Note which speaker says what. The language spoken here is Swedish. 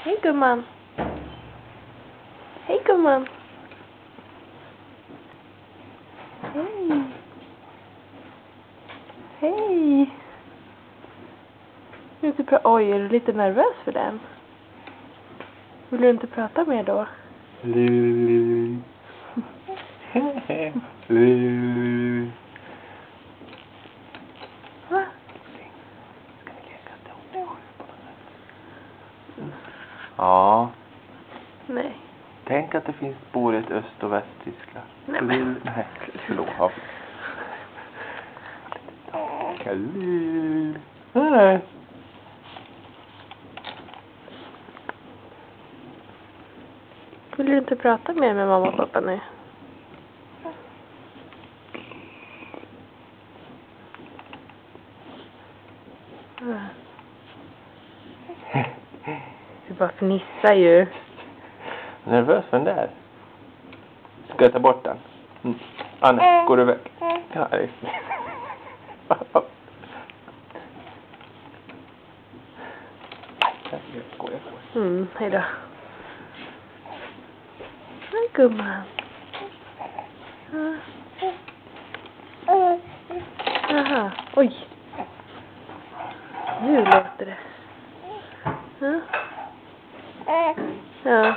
Speaker 1: Hej gumman. Hej gumman. Hej. Hej. Oj, är du lite nervös för den? Vill du inte prata mer då? Va?
Speaker 2: Ja.
Speaker 1: Nej.
Speaker 2: Tänk att det finns både ett Öst- och Västtyskland.
Speaker 1: Nej, men.
Speaker 2: Nej, förlåt. Nej.
Speaker 1: Vill du inte prata mer med mamma och pappa nu? Du bara fnissar ju.
Speaker 2: Nervös för den där. Ska jag ta bort den? Anna, går du iväg? Ja, det är...
Speaker 1: Hejdå. Hej gumman. Aha, oj. Nu låter det. Ja.